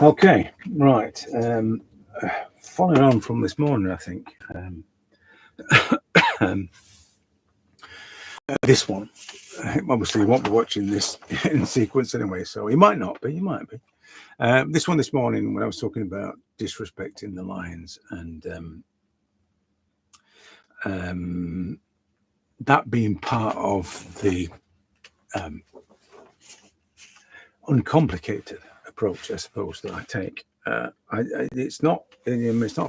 Okay, right. Following on from this morning, I think um, this one. Obviously, you won't be watching this in sequence anyway, so you might not be. You might be. This one this morning, when I was talking about disrespecting the lions and that being part of the uncomplicated approach, I suppose, that I take. It's not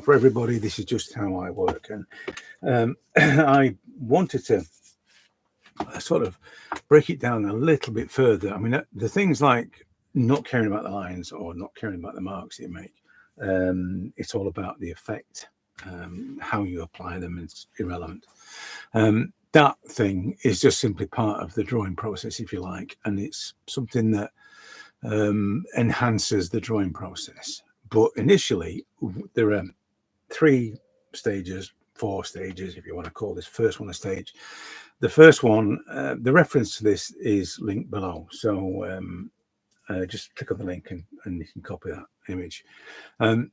for everybody. This is just how I work, and I wanted to sort of break it down a little bit further. I mean, the things like not caring about the lines or not caring about the marks you make, it's all about the effect, how you apply them. It's irrelevant. That thing is just simply part of the drawing process, if you like, and it's something that enhances the drawing process. But initially, there are 3 stages, 4 stages, if you want to call this first one a stage. The first one, the reference to this is linked below. So just click on the link and you can copy that image. The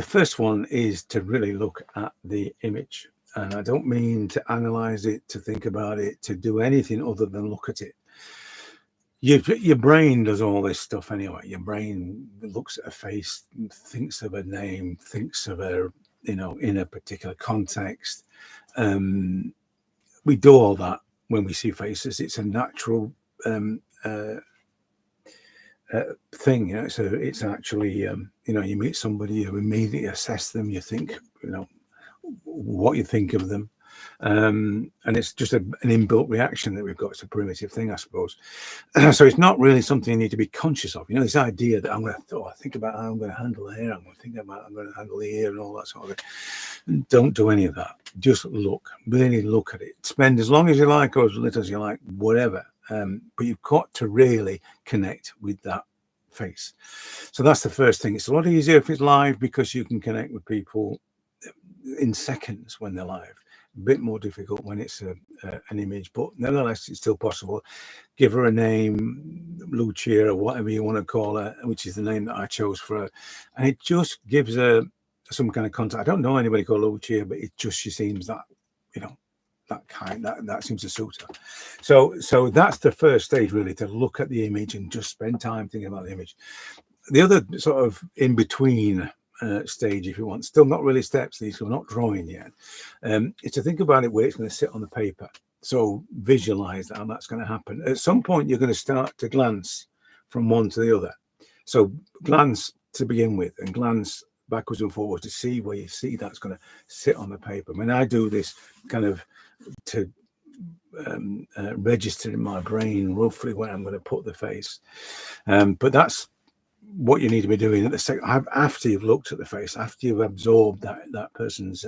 first one is to really look at the image. And I don't mean to analyze it, to think about it, to do anything other than look at it. Your brain does all this stuff anyway. Your brain looks at a face, thinks of a name, thinks of a, in a particular context. We do all that when we see faces. It's a natural thing. So it's actually, you meet somebody, you immediately assess them, you think, what you think of them. And it's just an inbuilt reaction that we've got. It's a primitive thing, I suppose. So it's not really something you need to be conscious of. This idea that I'm going to think about how I'm going to handle the hair, I'm going to think about how I'm going to handle the ear and all that sort of thing. Don't do any of that. Just look, really look at it. Spend as long as you like or as little as you like, whatever. But you've got to really connect with that face. So that's the first thing. It's a lot easier if it's live because you can connect with people in seconds when they're live. A bit more difficult when it's an image, but nevertheless, it's still possible. Give her a name, Lucia, or whatever you want to call her, which is the name that I chose for her. And it just gives her some kind of contact. I don't know anybody called Lucia, but she seems that, that seems to suit her. So that's the first stage, really, to look at the image and just spend time thinking about the image. The other sort of in between stage, if you want, still not really steps, these are not drawing yet, it's to think about it where it's going to sit on the paper. So visualize how that's going to happen. At some point you're going to start to glance from one to the other. So glance to begin with and glance backwards and forwards to see where you see that's going to sit on the paper. When I do this kind of to register in my brain roughly where I'm going to put the face, but that's what you need to be doing at the second, after you've looked at the face, after you've absorbed that person's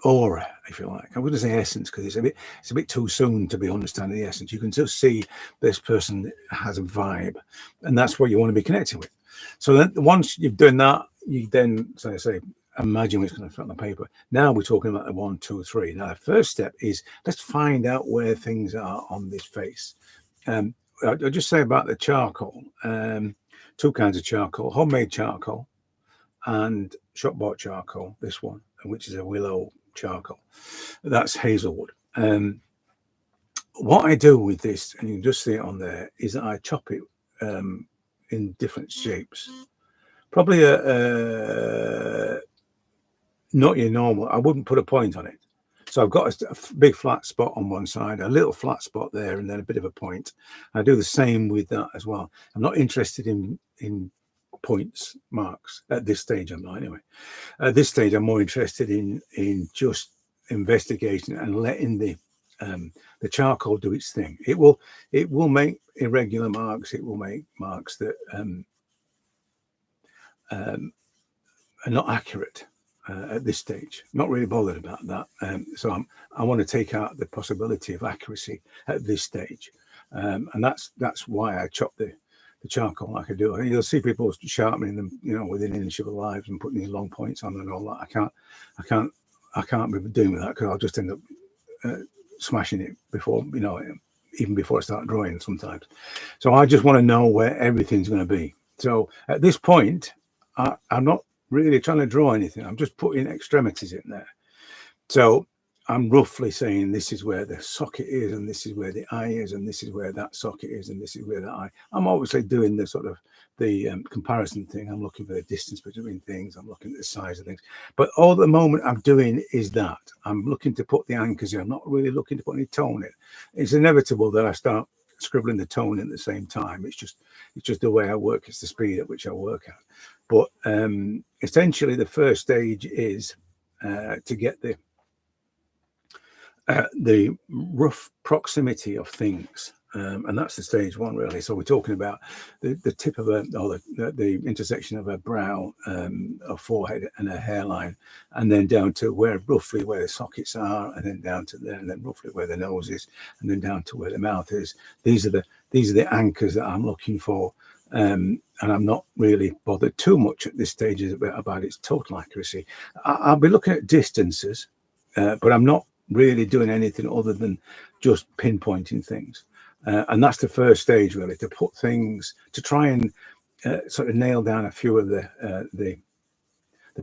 aura, if you like. I'm going to say essence because it's a bit too soon to be understanding the essence. You can still see this person has a vibe, and that's what you want to be connecting with. So then once you've done that, you then, so I say, imagine what's going to fit on the paper. Now we're talking about the 1, 2, 3. Now the first step is let's find out where things are on this face. I'll just say about the charcoal, 2 kinds of charcoal, homemade charcoal and shop-bought charcoal, this one, which is a willow charcoal. That's hazelwood. What I do with this, and you can just see it on there, is that I chop it in different shapes. Probably not your normal, I wouldn't put a point on it. So I've got a big flat spot on one side, a little flat spot there, and then a bit of a point. I do the same with that as well. I'm not interested in points, marks at this stage. I'm not anyway. At this stage, I'm more interested in just investigating and letting the charcoal do its thing. It will make irregular marks. It will make marks that are not accurate. At this stage, not really bothered about that. So I want to take out the possibility of accuracy at this stage, and that's why I chop the charcoal like I do. You'll see people sharpening them, within an inch of their lives and putting these long points on and all that. I can't be doing that because I'll just end up smashing it before even before I start drawing sometimes. So I just want to know where everything's going to be. So at this point, I'm not really trying to draw anything. I'm just putting extremities in there. So I'm roughly saying this is where the socket is, and this is where the eye is, and this is where that socket is, and this is where the eye. I'm obviously doing the sort of the comparison thing. I'm looking for the distance between things. I'm looking at the size of things. But all the moment I'm doing is that I'm looking to put the anchors in. I'm not really looking to put any tone in. It's inevitable that I start scribbling the tone at the same time. It's just the way I work. It's the speed at which I work at. But essentially, the first stage is to get the rough proximity of things, and that's the stage one, really. So we're talking about the tip of the intersection of a brow, a forehead, and a hairline, and then down to roughly where the sockets are, and then down to there, and then roughly where the nose is, and then down to where the mouth is. These are the anchors that I'm looking for. And I'm not really bothered too much at this stage about its total accuracy. I'll be looking at distances, but I'm not really doing anything other than just pinpointing things. And that's the first stage, really, to put things, to try and sort of nail down a few of the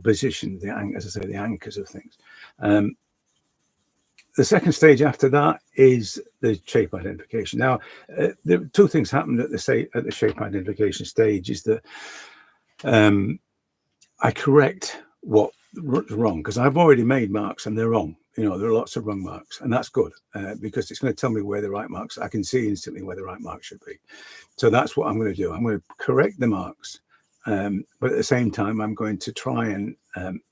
positions, as I say, the anchors of things. The second stage after that is the shape identification. Now, there are two things happened at the shape identification stage. Is that I correct what's wrong, because I've already made marks and they're wrong. There are lots of wrong marks, and that's good because it's going to tell me where the right marks. I can see instantly where the right marks should be. So that's what I'm going to do. I'm going to correct the marks, but at the same time, I'm going to try and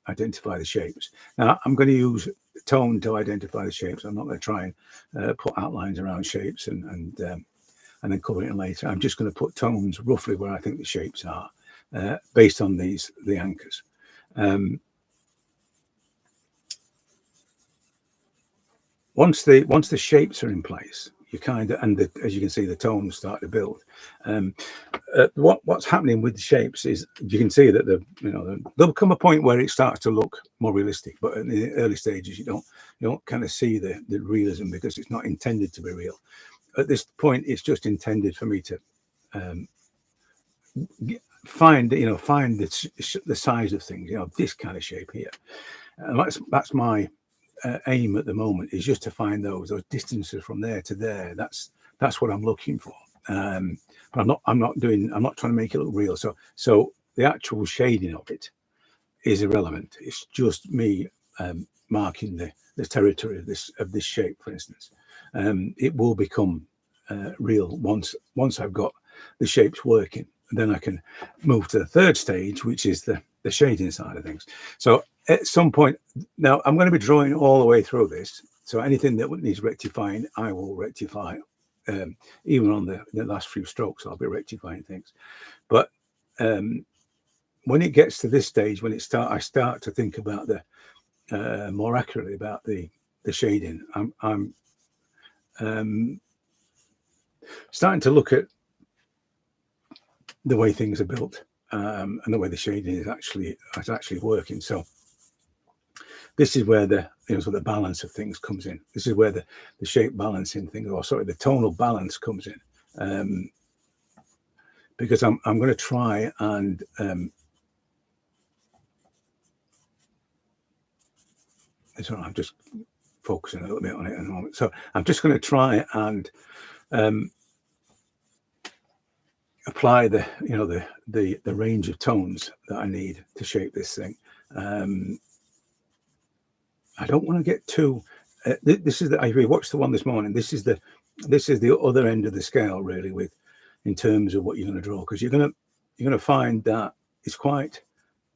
identify the shapes. Now, I'm going to use tone to identify the shapes. I'm not going to try and put outlines around shapes and then cover it later. I'm just going to put tones roughly where I think the shapes are based on the anchors. Once the shapes are in place, you kind of, and as you can see, the tones start to build. What's happening with the shapes is you can see that there'll come a point where it starts to look more realistic, but in the early stages you don't kind of see the realism because it's not intended to be real. At this point, it's just intended for me to find the size of things. This kind of shape here, and that's my aim at the moment, is just to find those distances from there to there. That's what I'm looking for. But I'm not trying to make it look real. So the actual shading of it is irrelevant. It's just me marking the territory of this shape, for instance. It will become real once I've got the shapes working. And then I can move to the third stage, which is the shading side of things. So at some point, now I'm going to be drawing all the way through this. So anything that needs rectifying, I will rectify. Even on the last few strokes, I'll be rectifying things. But when it gets to this stage, I start to think about more accurately about the shading. I'm starting to look at the way things are built and the way the shading is actually working. So this is where the balance of things comes in. This is where the shape balancing thing, the tonal balance comes in. Because I'm going to try and I'm just focusing a little bit on it at the moment. So I'm just going to try and apply the range of tones that I need to shape this thing. I don't want to get too. This is if you watched the one this morning. This is the other end of the scale, really, in terms of what you're going to draw, because you're going to find that it's quite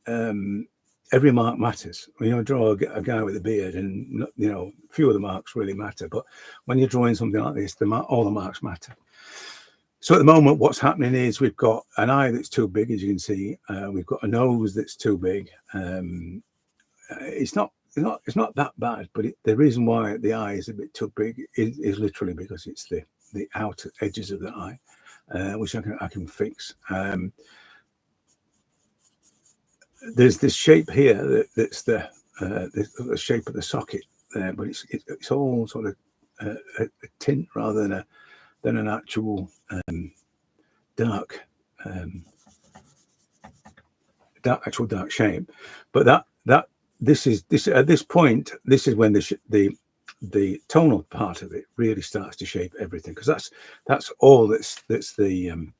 every mark matters. When you draw a guy with a beard, and few of the marks really matter, but when you're drawing something like this, all the marks matter. So at the moment, what's happening is we've got an eye that's too big, as you can see. We've got a nose that's too big. It's not that bad, but the reason why the eye is a bit too big is literally because it's the outer edges of the eye, which I can fix. There's this shape here that's the shape of the socket there, but it's all sort of a tint rather than an actual dark dark shape. But this at this point, this is when the tonal part of it really starts to shape everything, because that's all that's the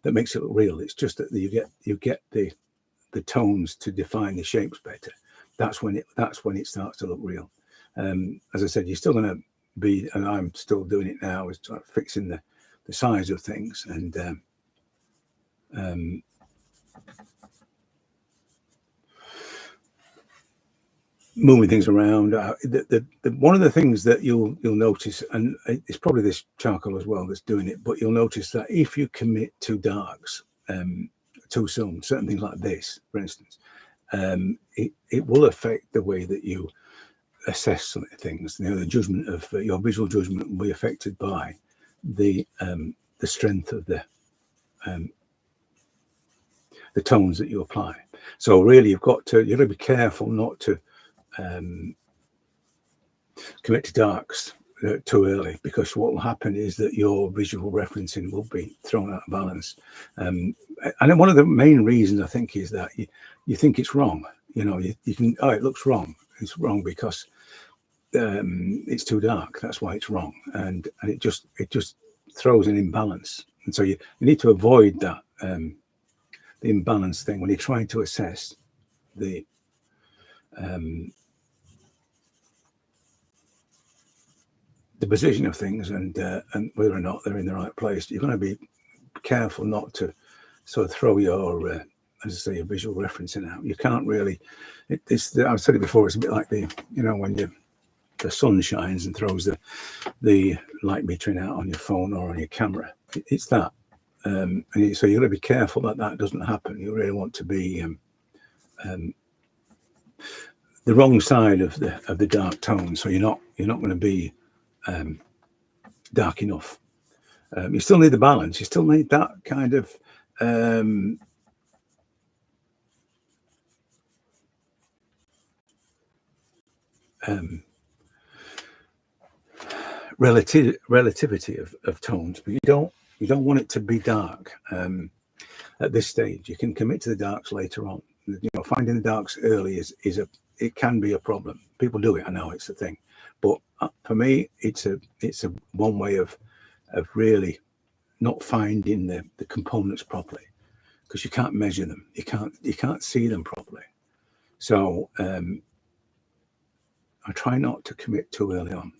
that makes it look real. It's just that you get the tones to define the shapes better. That's when it starts to look real. As I said, you're still going to be, and I'm still doing it now, is fixing the size of things and moving things around. One of the things that you'll notice, and it's probably this charcoal as well that's doing it, but you'll notice that if you commit to darks too soon, certain things like this, for instance, it will affect the way that you assess things. The judgment of your visual judgment will be affected by the strength of the tones that you apply. So really, you've got to be careful not to commit to darks too early, because what will happen is that your visual referencing will be thrown out of balance. And one of the main reasons, I think, is that you think it's wrong. You can, it looks wrong. It's wrong because it's too dark. That's why it's wrong, and it just throws an imbalance. And so you need to avoid that the imbalance thing when you're trying to assess the position of things and whether or not they're in the right place. You're going to be careful not to sort of throw your, as I say, your visual referencing out. You can't really. I've said it before. It's a bit like when the sun shines and throws the light metering out on your phone or on your camera. It's that. And so you've got to be careful that doesn't happen. You really want to be the wrong side of the dark tone. So you're not going to be dark enough. You still need the balance. You still need that kind of relativity of tones, but you don't want it to be dark at this stage. You can commit to the darks later on. Finding the darks early it can be a problem. People do it. I know it's a thing, but for me, it's a one way of really not finding the components properly, because you can't measure them. You can't see them properly. So I try not to commit too early on.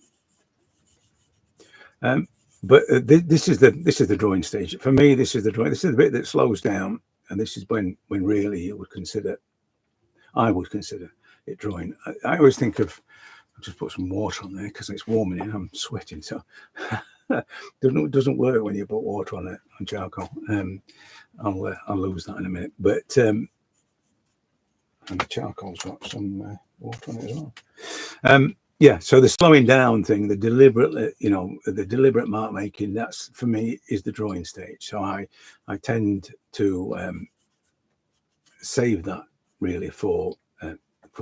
But this is the drawing stage. For me, this is the drawing. This is the bit that slows down, and this is when really I would consider it drawing. I always think of, I'll just put some water on there because it's warming in. I'm sweating, so doesn't work when you put water on it on charcoal. I'll lose that in a minute. But and the charcoal's got some water on it as well. Yeah, so the slowing down thing, the deliberate mark making, that's for me is the drawing stage. So I tend to save that really for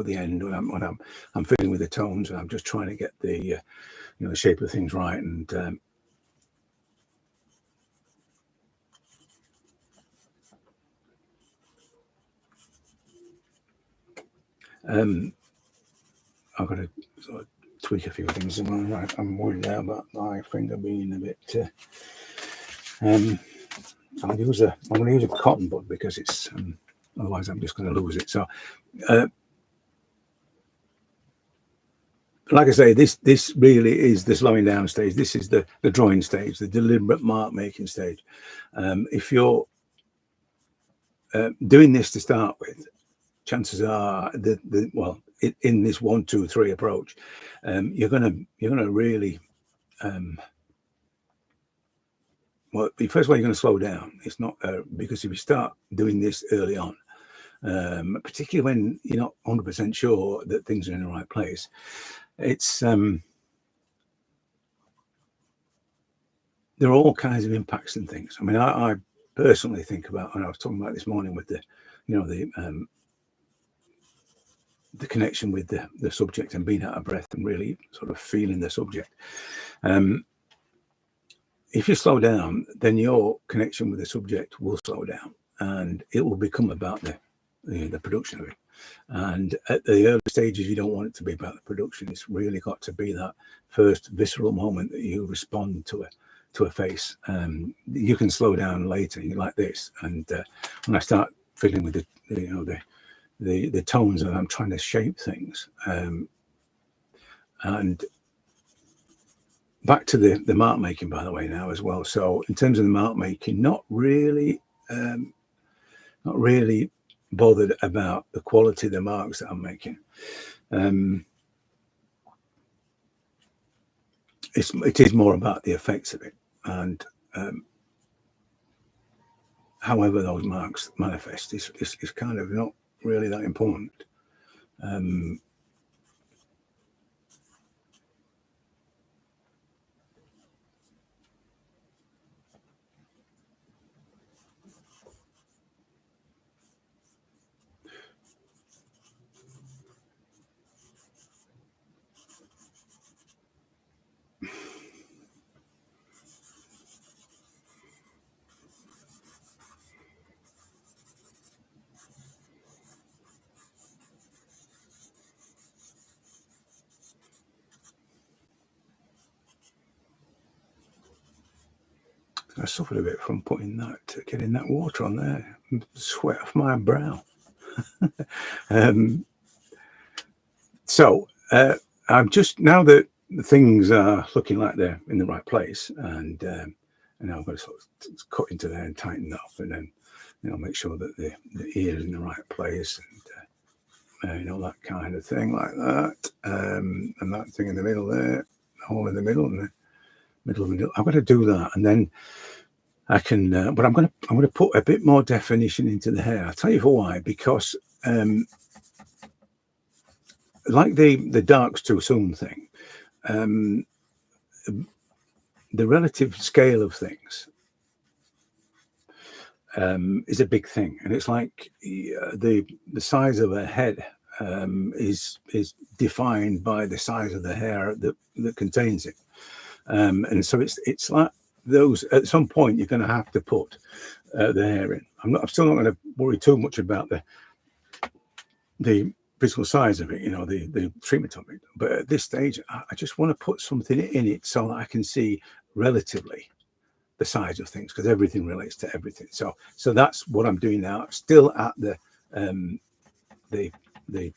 the end when I'm fiddling with the tones and I'm just trying to get the the shape of things right. And I've got to sort of tweak a few things. I'm worried now about my finger being a bit. I'm going to use a cotton bud because it's otherwise I'm just going to lose it. So, like I say, this really is the slowing down stage. This is the drawing stage, the deliberate mark making stage. If you're doing this to start with, chances are in this 1, 2, 3 approach, you're gonna really first of all, you're going to slow down. It's not because if you start doing this early on, particularly when you're not 100% sure that things are in the right place, it's there are all kinds of impacts and things. I mean, I personally think about, and I was talking about this morning with the the connection with the subject and being out of breath and really sort of feeling the subject. If you slow down, then your connection with the subject will slow down, and it will become about the production of it. And at the early stages, you don't want it to be about the production. It's really got to be that first visceral moment that you respond to a face. You can slow down later, like this. And when I start fiddling with the tones, and I'm trying to shape things, and back to the mark making, by the way, now as well. So in terms of the mark making, not really bothered about the quality of the marks that I'm making. It is more about the effects of it, and however those marks manifest is kind of not really that important. I suffered a bit from getting that water on there, sweat off my brow. So I'm just, now that things are looking like they're in the right place, and I've got to sort of cut into there and tighten up, and then make sure that the ear is in the right place, and that kind of thing, like that, and that thing in the middle there, hole in the middle, and the middle of the middle. I've got to do that, and then I can. But I'm going to put a bit more definition into the hair. I'll tell you for why. Because like the darks too soon thing, the relative scale of things is a big thing, and it's like the size of a head is defined by the size of the hair that contains it, and so it's like those. At some point, you're going to have to put the hair in. I'm still not going to worry too much about the physical size of it, the treatment of it. But at this stage, I just want to put something in it so that I can see relatively the size of things, because everything relates to everything. So that's what I'm doing now. Still at the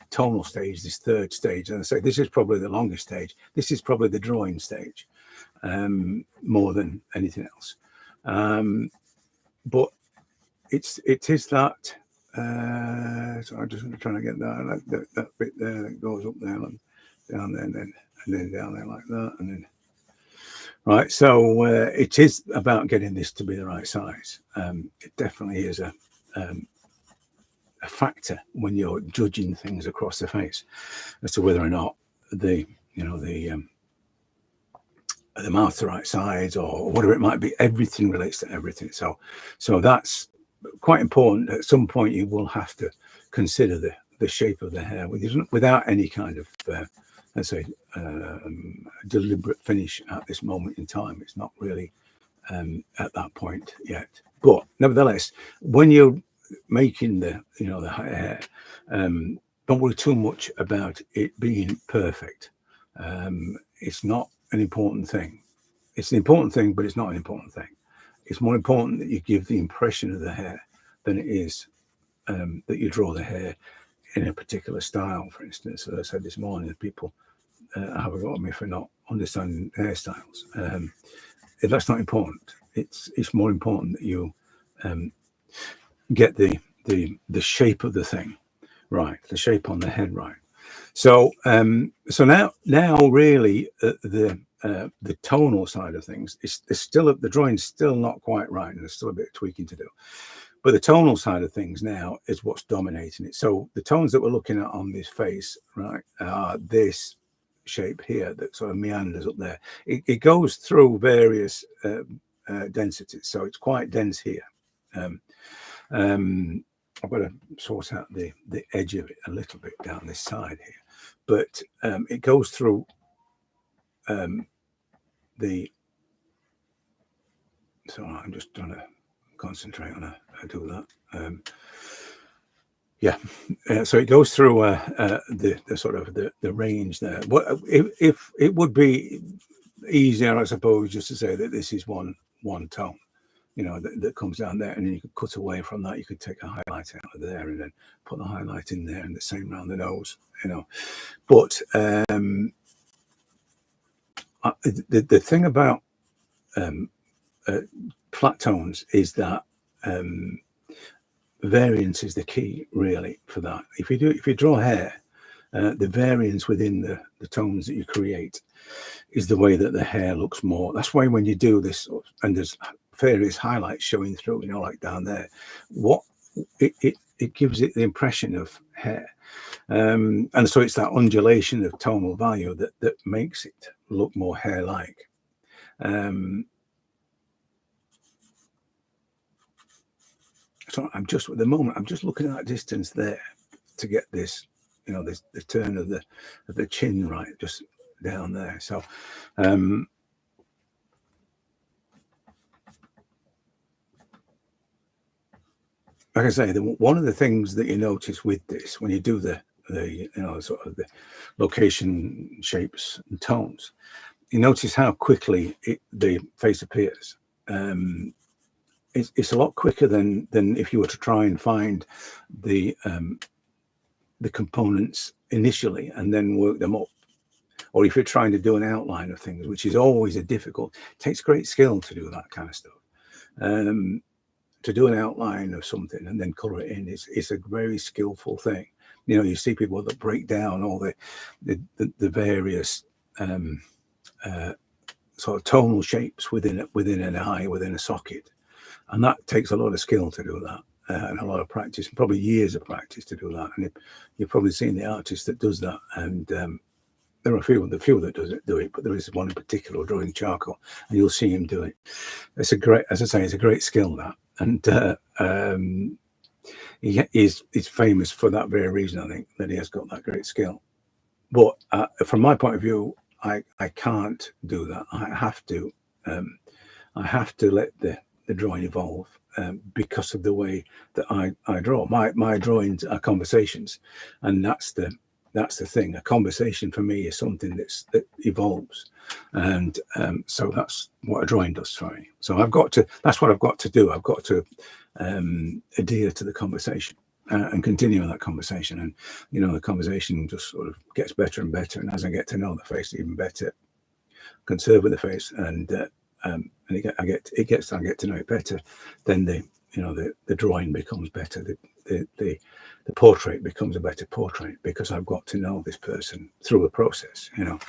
tonal stage, this third stage, and I say this is probably the longest stage. This is probably the drawing stage, more than anything else. But it is that. So I'm just trying to get that bit there that goes up there and down there, and then down there like that, and then right. So it is about getting this to be the right size. It definitely is a factor when you're judging things across the face as to whether or not the mouth's the right size or whatever it might be. Everything relates to everything. So that's quite important. At some point, you will have to consider the shape of the hair without any kind of let's say deliberate finish at this moment in time. It's not really at that point yet. But nevertheless, when you're making the hair, don't worry too much about it being perfect. It's not an important thing. It's an important thing, but it's not an important thing. It's more important that you give the impression of the hair than it is that you draw the hair in a particular style. For instance, as I said this morning, people have a go at me for not understanding hairstyles. That's not important. It's more important that you get the shape of the thing right, the shape on the head right. So now really the tonal side of things is still, the drawing's still not quite right, and there's still a bit of tweaking to do. But the tonal side of things now is what's dominating it. So the tones that we're looking at on this face, right, are this shape here that sort of meanders up there. It goes through various densities, so it's quite dense here. I've got to sort out the edge of it a little bit down this side here, but it goes through the. So I'm just trying to concentrate on how to do that. Yeah, so it goes through the sort of the range there. What if it would be easier, I suppose, just to say that this is one tone, you know, that comes down there, and then you could cut away from that. You could take a highlight out of there and then put the highlight in there, and the same around the nose, you know. But the thing about flat tones is that variance is the key, really, for that. If you draw hair, the variance within the tones that you create is the way that the hair looks more. That's why when you do this, and there's various highlights showing through, you know, like down there, what it gives it the impression of hair, and so it's that undulation of tonal value that makes it look more hair-like. So I'm just at the moment, I'm just looking at that distance there to get this, you know, this the turn of the chin right, just down there. So like I say, one of the things that you notice with this when you do the you know, sort of the location, shapes and tones, you notice how quickly the face appears. It's a lot quicker than if you were to try and find the components initially and then work them up, or if you're trying to do an outline of things, which is always it takes great skill to do that kind of stuff. To do an outline of something and then color it in, it's a very skillful thing. You know, you see people that break down all the various sort of tonal shapes within an eye, within a socket. And that takes a lot of skill to do that, and a lot of practice, and probably years of practice to do that. And you've probably seen the artist that does that. And there are a few that do it, but there is one in particular drawing charcoal, and you'll see him do it. It's a great, as I say, it's a great skill, that. And he's famous for that very reason, I think, that he has got that great skill. But from my point of view, I can't do that. I have to let the drawing evolve, because of the way that I draw. My drawings are conversations, and that's the thing. A conversation for me is something that evolves, and so that's what a drawing does for me. So that's what I've got to do. I've got to adhere to the conversation and continue that conversation, and you know, the conversation just sort of gets better and better, and as I get to know the face even better, conserve with the face, and I get to know it better, then the drawing becomes better. The portrait becomes a better portrait, because I've got to know this person through a process, you know.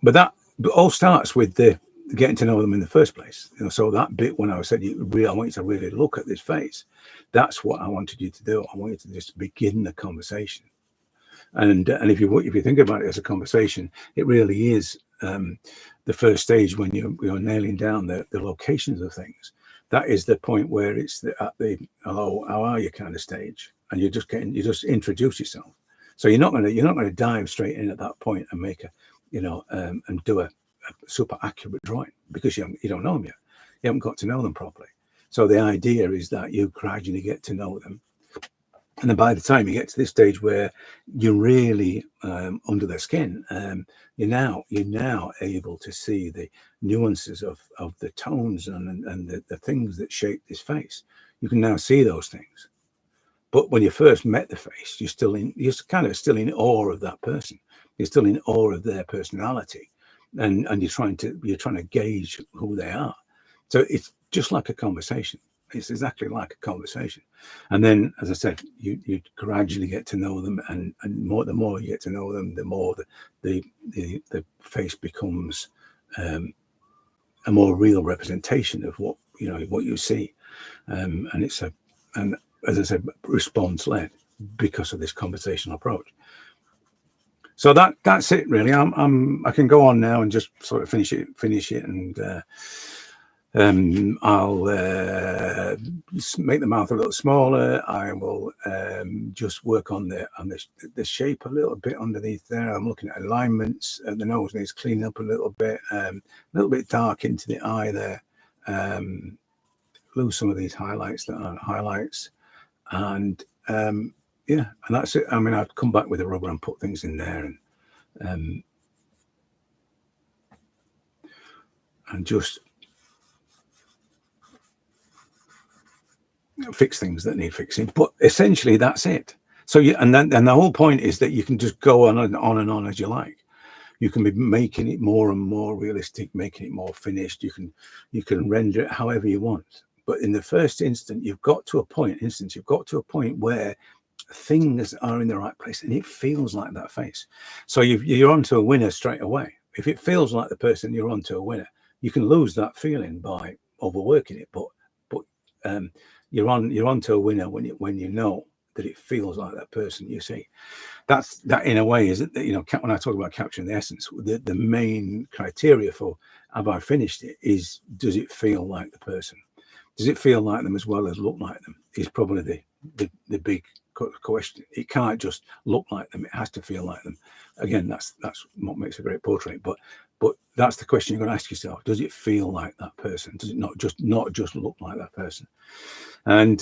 But that all starts with the getting to know them in the first place, you know. So that bit when I said, I want you to really look at this face, that's what I wanted you to do. I want you to just begin the conversation. And if you think about it as a conversation, it really is the first stage when you're nailing down the locations of things. That is the point where it's at the hello, how are you kind of stage, and you just introduce yourself. So you're not going to dive straight in at that point and make and do a super accurate drawing, because you don't know them yet. You haven't got to know them properly. So the idea is that you gradually get to know them. And then by the time you get to this stage where you're really under their skin, you're now able to see the nuances of the tones and the things that shape this face. You can now see those things. But when you first met the face, you're kind of still in awe of that person. You're still in awe of their personality, and you're trying to gauge who they are. So it's just like a conversation. It's exactly like a conversation. And then, as I said, you gradually get to know them, and the more you get to know them, the more the face becomes a more real representation of what you see. And as I said, response led, because of this conversational approach. So that's it really. I can go on now and just sort of finish it, and I'll make the mouth a little smaller. I will just work on the shape a little bit underneath there. I'm looking at alignments. The nose needs cleaning up a little bit dark into the eye there. Lose some of these highlights that aren't highlights, and yeah, and that's it. I mean, I'd come back with a rubber and put things in there, and just fix things that need fixing. But essentially, that's it. So and the whole point is that you can just go on and on as you like. You can be making it more and more realistic, making it more finished. You can render it however you want. But in the first instance, you've got to a point where things are in the right place and it feels like that face. So you're onto a winner straight away. If it feels like the person, you're onto a winner. You can lose that feeling by overworking it, but you're onto a winner when you know that it feels like that person. You see, that in a way is, you know, when I talk about capturing the essence, the main criteria for have I finished it is, does it feel like the person? Does it feel like them as well as look like them? Is probably the big question. It can't just look like them; it has to feel like them. Again, that's what makes a great portrait. But that's the question you're going to ask yourself: does it feel like that person? Does it not just look like that person? And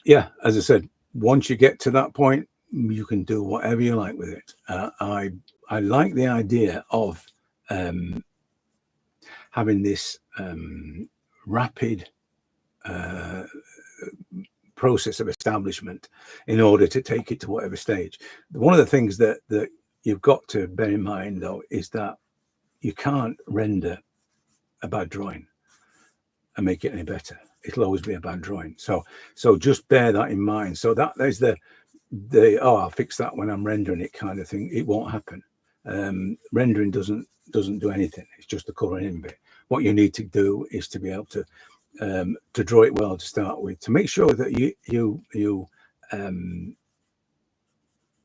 yeah, as I said, once you get to that point, you can do whatever you like with it. I like the idea of having this rapid process of establishment in order to take it to whatever stage. One of the things that you've got to bear in mind, though, is that you can't render a bad drawing and make it any better. It'll always be a bad drawing. So just bear that in mind. So that there's the I'll fix that when I'm rendering it kind of thing. It won't happen. Rendering doesn't do anything. It's just the colouring in bit. What you need to do is to be able to draw it well to start with, to make sure that you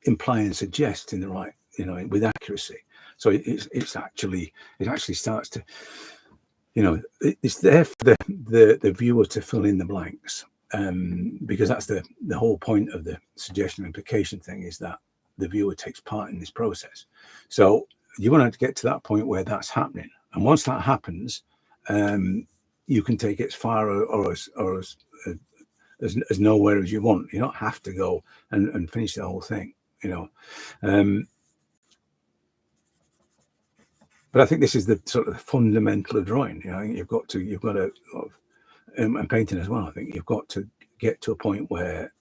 imply and suggest in the right, you know, with accuracy. So it actually starts to, you know, it's there for the viewer to fill in the blanks, because that's the whole point of the suggestion implication thing, is that the viewer takes part in this process. So you want to get to that point where that's happening, and once that happens, you can take it as far or as nowhere as you want. You don't have to go and finish the whole thing, you know. But I think this is the sort of fundamental of drawing. You know, you've got to, and painting as well. I think you've got to get to a point where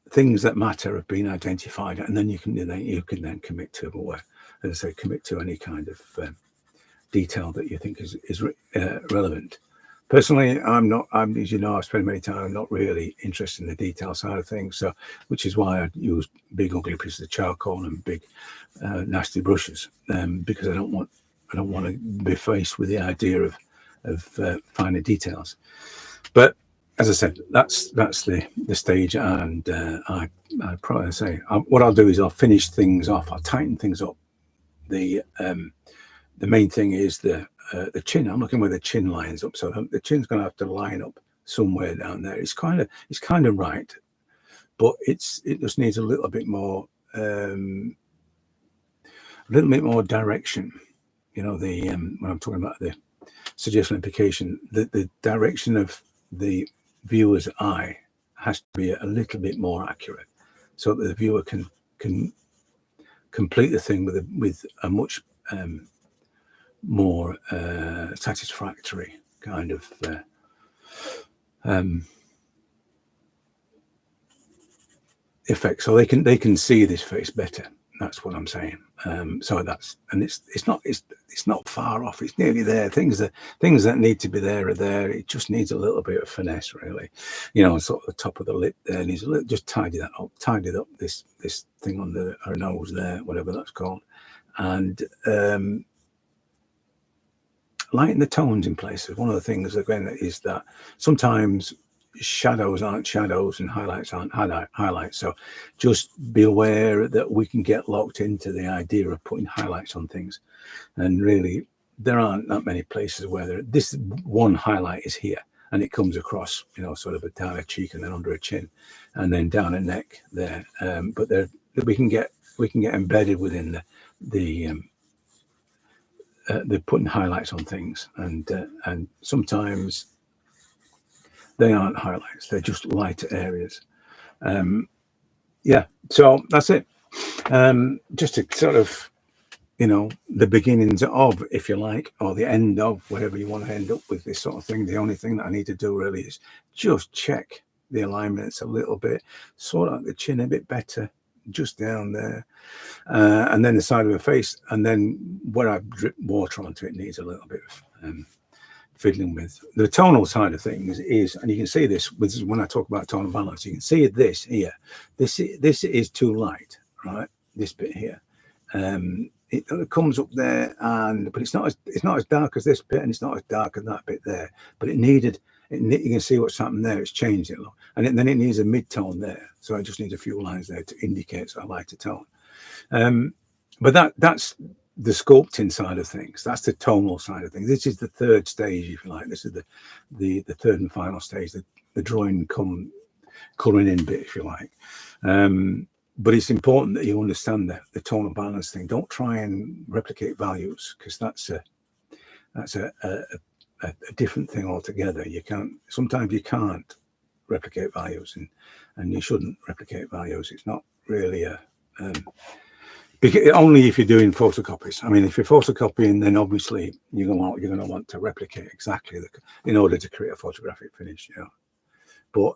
things that matter have been identified, and then you can then commit to, or as I say, commit to any kind of detail that you think is relevant. Personally, I'm as you know, I've spent many time not really interested in the detail side of things, so which is why I use big ugly pieces of charcoal and big nasty brushes, because I don't want to be faced with the idea of finer details. But as I said, that's the stage, and I probably say what I'll do is I'll finish things off. I'll tighten things up. The main thing is the chin. I'm looking where the chin lines up, so the chin's going to have to line up somewhere down there. It's kind of right, but it just needs a little bit more direction. You know, when I'm talking about the suggestion implication, the direction of the viewer's eye has to be a little bit more accurate, so that the viewer can complete the thing with a much more satisfactory kind of effect, so they can see this face better. That's what I'm saying. So it's not far off. It's nearly there. Things that need to be there are there. It just needs a little bit of finesse, really. You know, sort of the top of the lip there needs a little, just tidy up this thing on her nose there, whatever that's called, and lighten the tones in places. One of the things, again, is that sometimes shadows aren't shadows and highlights aren't highlights. So just be aware that we can get locked into the idea of putting highlights on things, and really there aren't that many places where this one highlight is here, and it comes across, you know, sort of down a cheek and then under a chin, and then down a neck there. But we can get embedded within the putting highlights on things, and sometimes they aren't highlights; they're just lighter areas. Yeah, so that's it. Just to sort of, you know, the beginnings of, if you like, or the end of whatever you want to end up with this sort of thing. The only thing that I need to do really is just check the alignments a little bit, sort out the chin a bit better, just down there, and then the side of the face, and then where I drip water onto it needs a little bit of fiddling with. The tonal side of things is, and you can see this when I talk about tonal balance, you can see this here. This is too light, right? This bit here. It comes up there, but it's not as dark as this bit, and it's not as dark as that bit there. But you can see what's happened there. It's changed it, and then it needs a mid-tone there. So I just need a few lines there to indicate a lighter tone. But that's the sculpting side of things. That's the tonal side of things. This is the third stage, if you like. This is the third and final stage, the drawing colouring in bit, if you like. But it's important that you understand the tonal balance thing. Don't try and replicate values, because that's a different thing altogether. Sometimes you can't replicate values, and you shouldn't replicate values. It's not really only if you're doing photocopies. I mean, if you're photocopying, then obviously you're going to want to replicate exactly in order to create a photographic finish. You know, but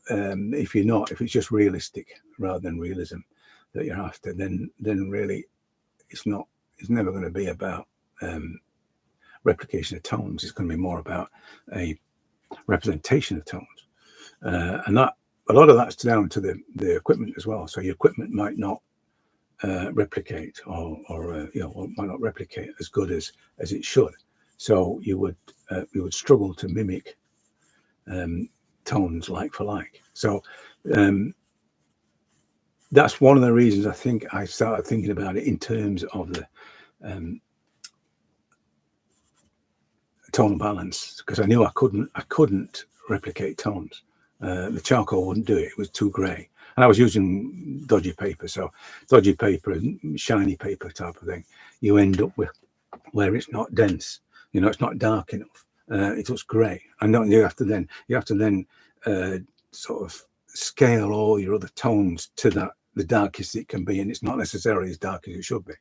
if you're not, if it's just realistic rather than realism that you're after, then really it's never going to be about replication of tones. It's going to be more about a representation of tones, and that a lot of that's down to the equipment as well. So your equipment might not replicate or might not replicate as good as it should. So you would struggle to mimic tones like for like. So that's one of the reasons I think I started thinking about it in terms of the tonal balance, because I knew I couldn't replicate tones. The charcoal wouldn't do it. It was too grey. And I was using dodgy paper. So dodgy paper, shiny paper type of thing, you end up with where it's not dense. You know, it's not dark enough. It looks grey. And you have to then sort of scale all your other tones to the darkest it can be, and it's not necessarily as dark as it should be.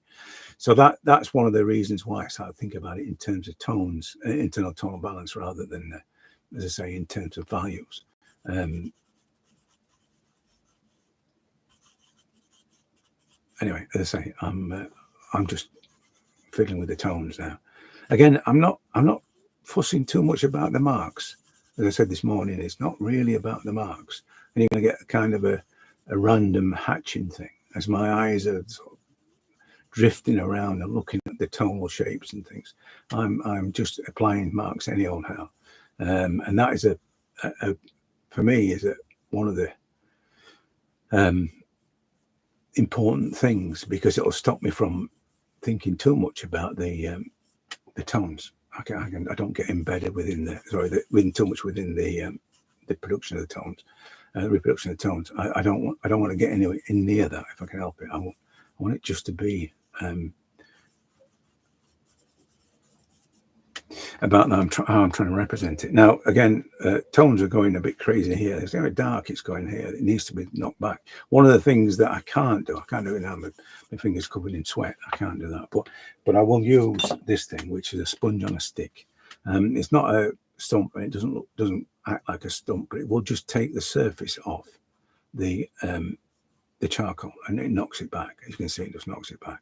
So that's one of the reasons why I started thinking about it in terms of tones, internal tonal balance, rather than, as I say, in terms of values. Anyway, as I say, I'm just fiddling with the tones now. Again, I'm not fussing too much about the marks. As I said this morning, it's not really about the marks, and you're going to get kind of a random hatching thing as my eyes are sort of drifting around and looking at the tonal shapes and things. I'm just applying marks any old how, and that is for me is one of the important things, because it'll stop me from thinking too much about the tones. I don't get embedded within too much within the production of the tones, reproduction of the tones. I don't want to get anywhere near that if I can help it. I want it just to be about how I'm trying to represent it. Now, again, tones are going a bit crazy here. It's very dark. It's going here. It needs to be knocked back. One of the things that I can't do it now. My fingers covered in sweat. I can't do that. But I will use this thing, which is a sponge on a stick. It's not a stump, and it doesn't act like a stump, but it will just take the surface off the charcoal, and it knocks it back. As you can see, it just knocks it back.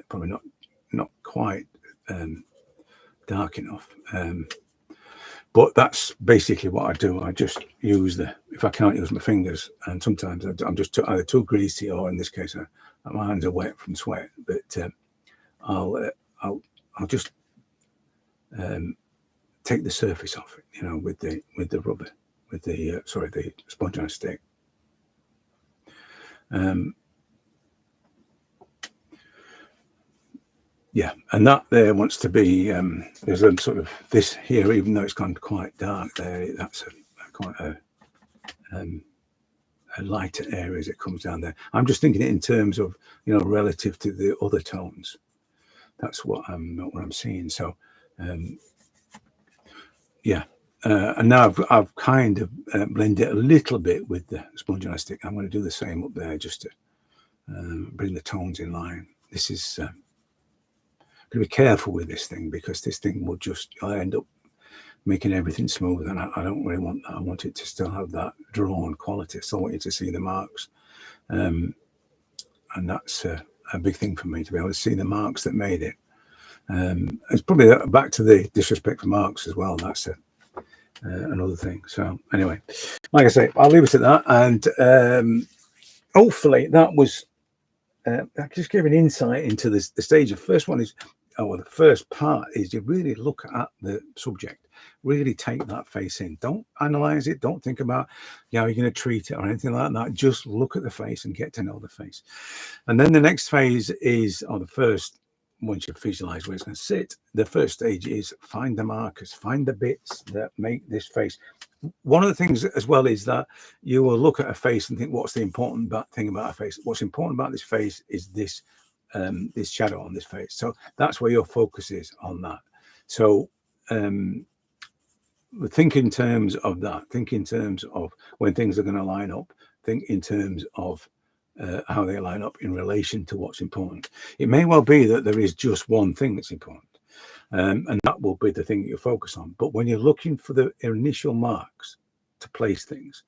Probably not quite dark enough, but that's basically what I do. I just use if I can't use my fingers, and sometimes I'm just either too greasy, or in this case my hands are wet from sweat, but I'll just take the surface off it, you know, with the rubber, with the sponge on a stick. Yeah, and that there wants to be there's a sort of this here, even though it's gone quite dark there, that's quite a lighter area as it comes down there. I'm just thinking it in terms of, you know, relative to the other tones. That's what I'm seeing. So yeah, and now I've kind of blended it a little bit with the sponge on a stick. I'm going to do the same up there just to bring the tones in line. This is going to be careful with this thing, because this thing will just, I end up making everything smooth, and I don't really want that. I want it to still have that drawn quality. So I want you to see the marks, and that's a big thing for me, to be able to see the marks that made it. It's probably back to the disrespect for marks as well. That's another thing. So anyway, like I say, I'll leave it at that, and hopefully that was that just gave an insight into the stage. The first one is, the first part is you really look at the subject, really take that face in. Don't analyze it. Don't think about, you know, you're going to treat it or anything like that. Just look at the face and get to know the face. And then the next phase is, or the first, once you visualize where it's going to sit, the first stage is find the markers, find the bits that make this face. One of the things as well is that you will look at a face and think, what's the important thing about a face? What's important about this face is this this shadow on this face. So that's where your focus is, on that. So think in terms of that. Think in terms of when things are going to line up. Think in terms of how they line up in relation to what's important. It may well be that there is just one thing that's important, and that will be the thing that you focus on. But when you're looking for the initial marks to place things,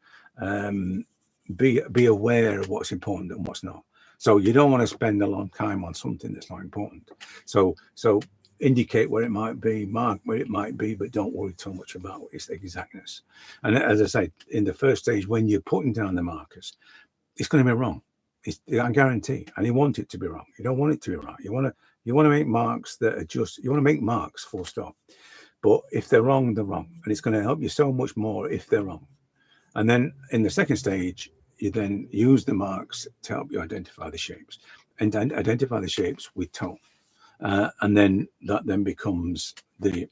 be aware of what's important and what's not. So you don't want to spend a long time on something that's not important. So indicate where it might be, mark where it might be, but don't worry too much about its exactness. And as I say, in the first stage, when you're putting down the markers, it's going to be wrong. I guarantee. And you want it to be wrong. You don't want it to be right. You want to make marks that are just, you want to make marks, full stop. But if they're wrong, they're wrong. And it's going to help you so much more if they're wrong. And then in the second stage, you then use the marks to help you identify the shapes, and then identify the shapes with tone. And then that then becomes the,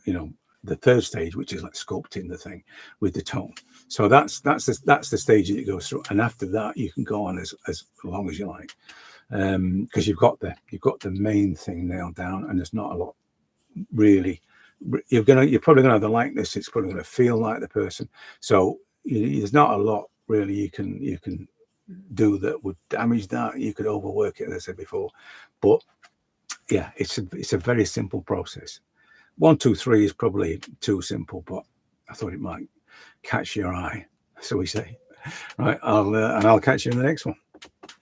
you know, the third stage, which is like sculpting the thing with the tone. So that's the stage that it goes through. And after that, you can go on as long as you like, because you've got the main thing nailed down, and there's not a lot really. You're probably gonna have the likeness. It's probably gonna feel like the person. So there's not a lot really you can do that would damage that. You could overwork it, as I said before, but yeah, it's a very simple process. 1, 2, 3 is probably too simple, but I thought it might catch your eye, so we say. Right, I'll catch you in the next one.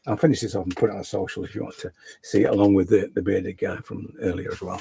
I'll finish this off and put it on social if you want to see it along with the bearded guy from earlier as well.